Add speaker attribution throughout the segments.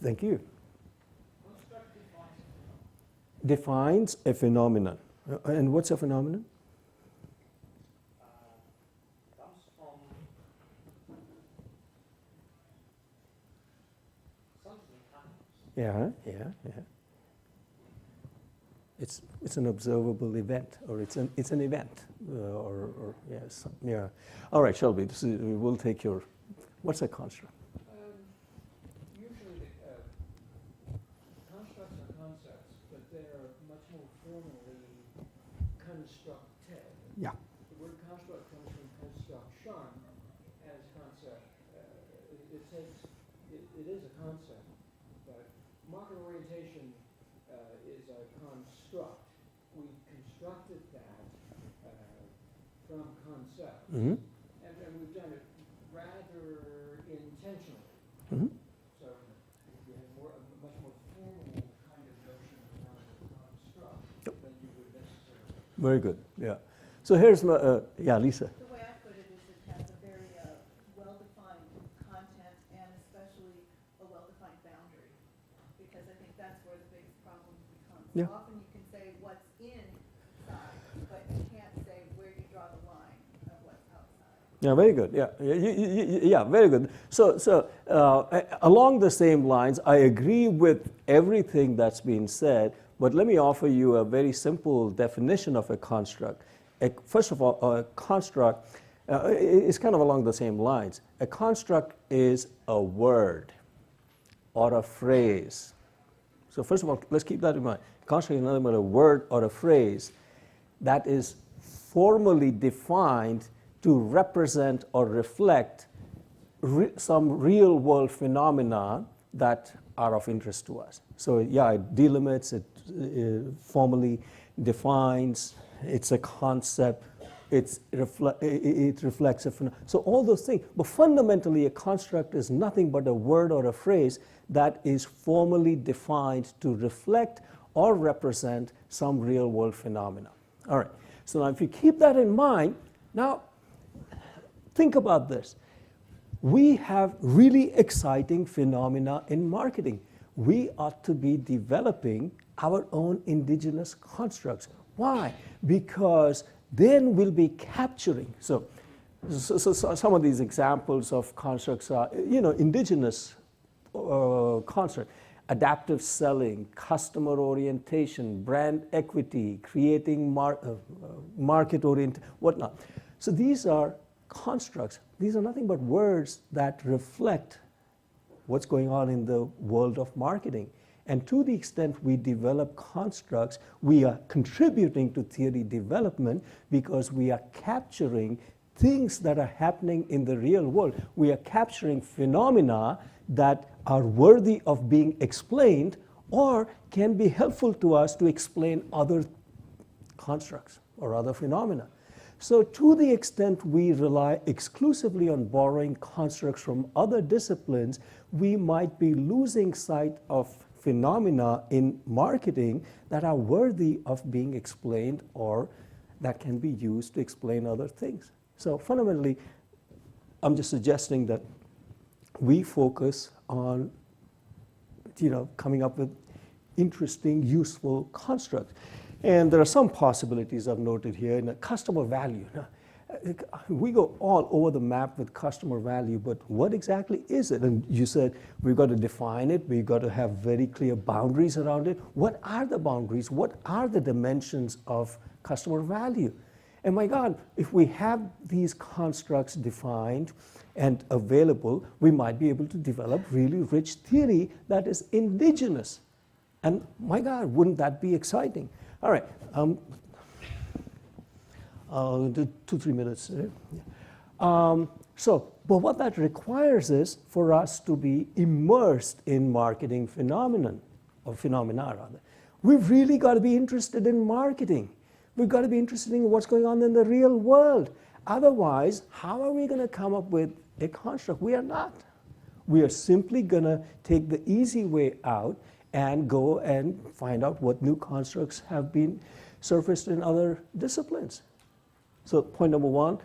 Speaker 1: Thank you. Defines a phenomenon. And what's a phenomenon?
Speaker 2: Comes from something happens.
Speaker 1: Yeah. It's an observable event, or it's an event, or yes, yeah. All right, Shelby, we'll take your. What's a construct?
Speaker 2: Usually, constructs are concepts, but they're much more formally constructed.
Speaker 1: Yeah.
Speaker 2: The word construct comes from construction as concept. It is a concept, but market orientation is a construct. We constructed that from concept,
Speaker 1: Mm-hmm.
Speaker 2: and we've done it rather intentionally.
Speaker 1: Mm-hmm.
Speaker 2: So we have a much more formal kind of notion around a construct than you would necessarily.
Speaker 1: Very good. Yeah. So here's my. Lisa.
Speaker 3: The way I put it is it has a very well-defined content and especially a well-defined boundary, because I think that's where the biggest problem becomes.
Speaker 1: Yeah.
Speaker 3: Often you can say what's inside, but you can't say where you draw the line of what's outside.
Speaker 1: Yeah, very good. Yeah, very good. So along the same lines, I agree with everything that's been said, but let me offer you a very simple definition of a construct. First of all, a construct is kind of along the same lines. A construct is a word or a phrase. So first of all, let's keep that in mind. A construct is nothing but a word or a phrase that is formally defined to represent or reflect some real world phenomena that are of interest to us. So yeah, it delimits, it formally defines, it's a concept, it reflects a phenomenon. So all those things, but fundamentally a construct is nothing but a word or a phrase that is formally defined to reflect or represent some real world phenomena. All right, so now if you keep that in mind, now think about this. We have really exciting phenomena in marketing. We ought to be developing our own indigenous constructs. Why? Because then we'll be capturing. So some of these examples of constructs are, indigenous construct, adaptive selling, customer orientation, brand equity, creating market orient, whatnot. So these are constructs. These are nothing but words that reflect what's going on in the world of marketing. And to the extent we develop constructs, we are contributing to theory development because we are capturing things that are happening in the real world. We are capturing phenomena that are worthy of being explained or can be helpful to us to explain other constructs or other phenomena. So to the extent we rely exclusively on borrowing constructs from other disciplines, we might be losing sight of phenomena in marketing that are worthy of being explained or that can be used to explain other things. So fundamentally, I'm just suggesting that we focus on, coming up with interesting, useful constructs. And there are some possibilities I've noted here in customer value. Now, we go all over the map with customer value, but what exactly is it? And you said we've got to define it, we've got to have very clear boundaries around it. What are the boundaries? What are the dimensions of customer value? And my God, if we have these constructs defined and available, we might be able to develop really rich theory that is indigenous. And my God, wouldn't that be exciting? All right, 2-3 minutes. But what that requires is for us to be immersed in marketing phenomena rather. We've really got to be interested in marketing. We've got to be interested in what's going on in the real world. Otherwise, how are we going to come up with a construct? We are not. We are simply going to take the easy way out and go and find out what new constructs have been surfaced in other disciplines. So point number one,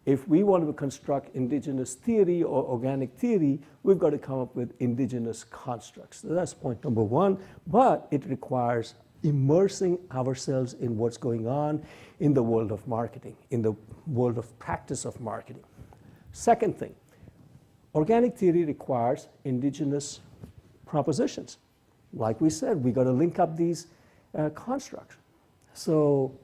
Speaker 1: if we want to construct indigenous theory or organic theory, we've got to come up with indigenous constructs. So that's point number one, but it requires immersing ourselves in what's going on in the world of marketing, in the world of practice of marketing. Second thing, organic theory requires indigenous propositions. Like we said, we got to link up these constructs. So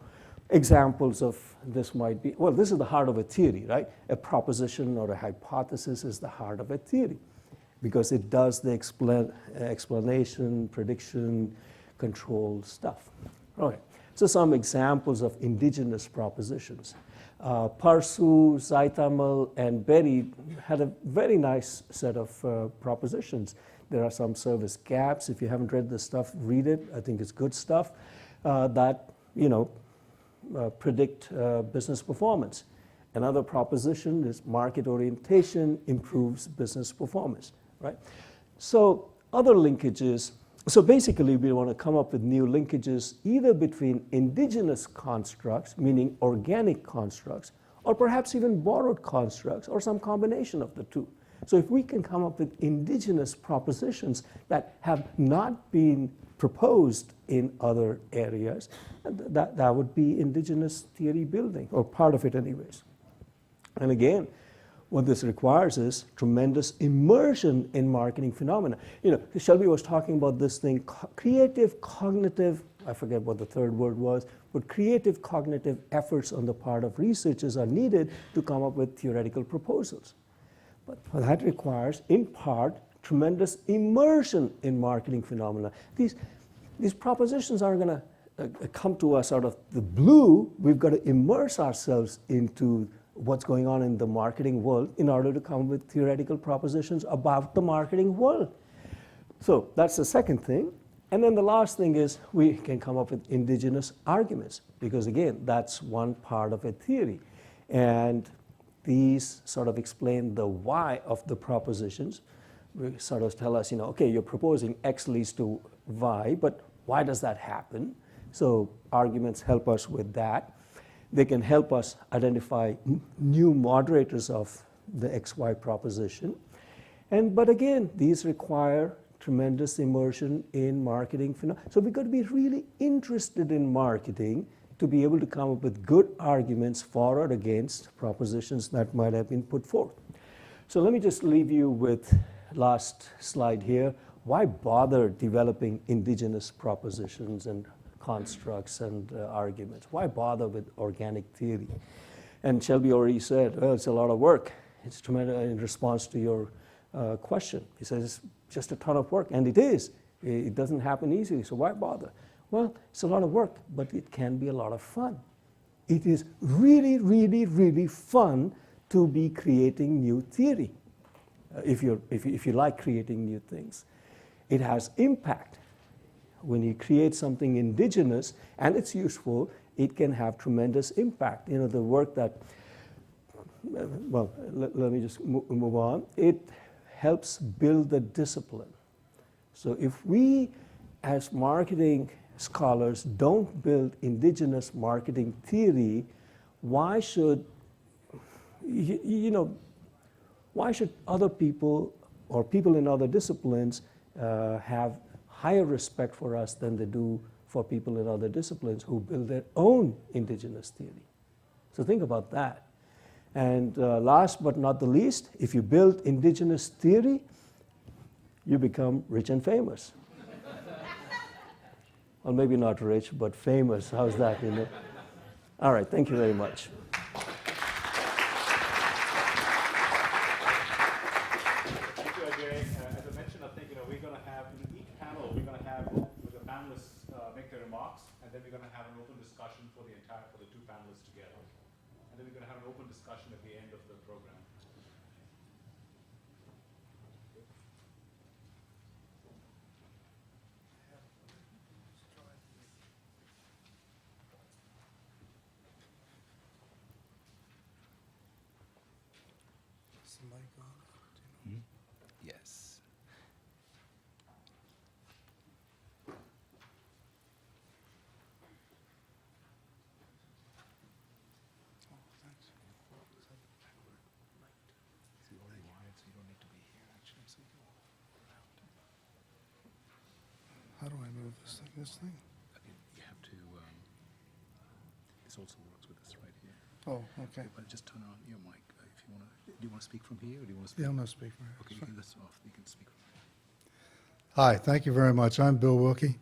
Speaker 1: examples of this might be, well, this is the heart of a theory, right? A proposition or a hypothesis is the heart of a theory because it does the explanation, prediction, control stuff. All right. So some examples of indigenous propositions. Parsu, Zaitamal, and Berry had a very nice set of propositions. There are some service gaps. If you haven't read this stuff, read it. I think it's good stuff that, predict business performance. Another proposition is market orientation improves business performance, right? So other linkages, so basically we want to come up with new linkages either between indigenous constructs, meaning organic constructs, or perhaps even borrowed constructs, or some combination of the two. So if we can come up with indigenous propositions that have not been proposed in other areas, that would be indigenous theory building, or part of it anyways. And again, what this requires is tremendous immersion in marketing phenomena. Shelby was talking about this thing, creative cognitive, I forget what the third word was, but creative cognitive efforts on the part of researchers are needed to come up with theoretical proposals. But that requires, in part, tremendous immersion in marketing phenomena. These propositions aren't going to come to us out of the blue. We've got to immerse ourselves into what's going on in the marketing world in order to come up with theoretical propositions about the marketing world. So that's the second thing. And then the last thing is we can come up with indigenous arguments, because again, that's one part of a theory. And these sort of explain the why of the propositions. We sort of tell us, okay, you're proposing X leads to Y, but why does that happen? So arguments help us with that. They can help us identify new moderators of the XY proposition. But again, these require tremendous immersion in marketing phenomena. So we've got to be really interested in marketing to be able to come up with good arguments for or against propositions that might have been put forth. So let me just leave you with last slide here. Why bother developing indigenous propositions and constructs and arguments? Why bother with organic theory? And Shelby already said, well, it's a lot of work. It's tremendous in response to your question. He says it's just a ton of work, and it is. It doesn't happen easily, so why bother? Well, it's a lot of work, but it can be a lot of fun. It is really, really, really fun to be creating new theory, if you like creating new things. It has impact. When you create something indigenous and it's useful, it can have tremendous impact. The work that, well, let me just move on. It helps build the discipline. So if we, as marketing scholars, don't build indigenous marketing theory, why should, why should other people or people in other disciplines have higher respect for us than they do for people in other disciplines who build their own indigenous theory? So think about that. And last but not the least, if you build indigenous theory, you become rich and famous. Well, maybe not rich, but famous. How's that, All right, thank you very much.
Speaker 4: Thank you, Ajay. As I mentioned, I think we're going to have, in each panel, we're going to have the panelists make their remarks, and then we're going to have an open discussion for the two panelists together. And then we're going to have an open discussion at the end of the program.
Speaker 5: Yes. of this thing?
Speaker 6: Okay, you have to, this also works with this right here.
Speaker 5: Oh, okay.
Speaker 6: But just turn on your mic if you want to. Do you want to speak from here or do you want to speak?
Speaker 5: Yeah, I'm not speaking.
Speaker 6: Okay, you can, that's off. You can speak from here.
Speaker 5: Hi, thank you very much. I'm Bill Wilkie.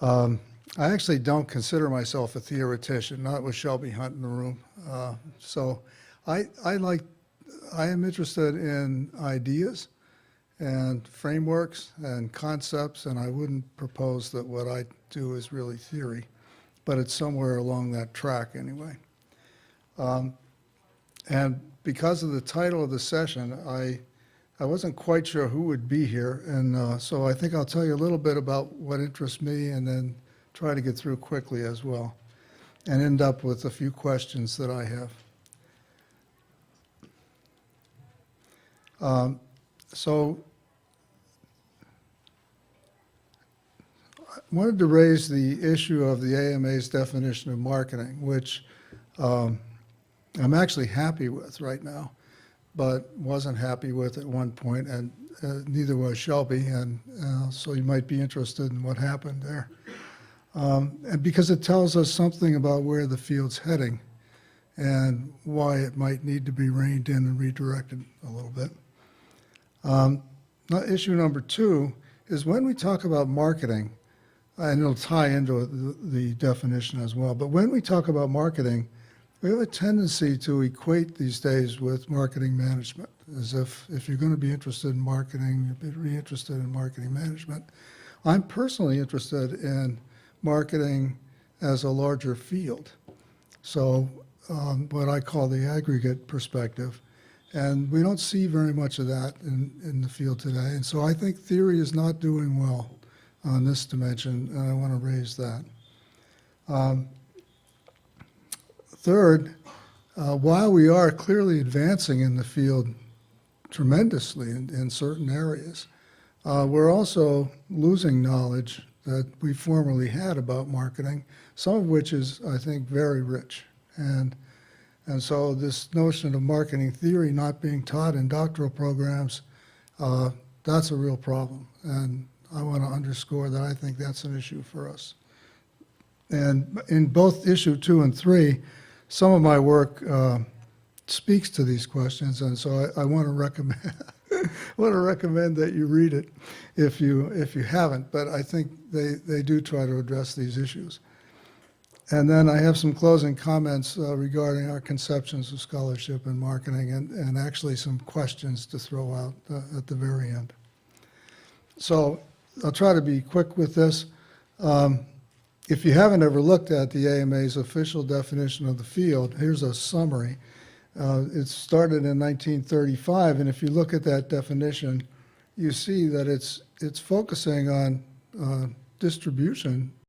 Speaker 5: I actually don't consider myself a theoretician, not with Shelby Hunt in the room. So I am interested in ideas and frameworks and concepts, and I wouldn't propose that what I do is really theory, but it's somewhere along that track anyway. And because of the title of the session, I wasn't quite sure who would be here, and so I think I'll tell you a little bit about what interests me and then try to get through quickly as well, and end up with a few questions that I have. So I wanted to raise the issue of the AMA's definition of marketing, which I'm actually happy with right now, but wasn't happy with at one point, and neither was Shelby, and so you might be interested in what happened there. And because it tells us something about where the field's heading and why it might need to be reined in and redirected a little bit. Issue number 2 is when we talk about marketing, and it'll tie into the definition as well, but when we talk about marketing, we have a tendency to equate these days with marketing management, as if you're going to be interested in marketing, you'd be interested in marketing management. I'm personally interested in marketing as a larger field, so what I call the aggregate perspective, and we don't see very much of that in the field today, and so I think theory is not doing well on this dimension, and I want to raise that. Third, while we are clearly advancing in the field tremendously in certain areas, we're also losing knowledge that we formerly had about marketing, some of which is, I think, very rich. And so this notion of marketing theory not being taught in doctoral programs, that's a real problem. And I want to underscore that I think that's an issue for us. And in both issue 2 and 3, some of my work speaks to these questions, and so I want to recommend that you read it if you haven't. But I think they do try to address these issues. And then I have some closing comments regarding our conceptions of scholarship and marketing, and actually some questions to throw out at the very end. So I'll try to be quick with this. If you haven't ever looked at the AMA's official definition of the field, here's a summary. It started in 1935, and if you look at that definition, you see that it's focusing on distribution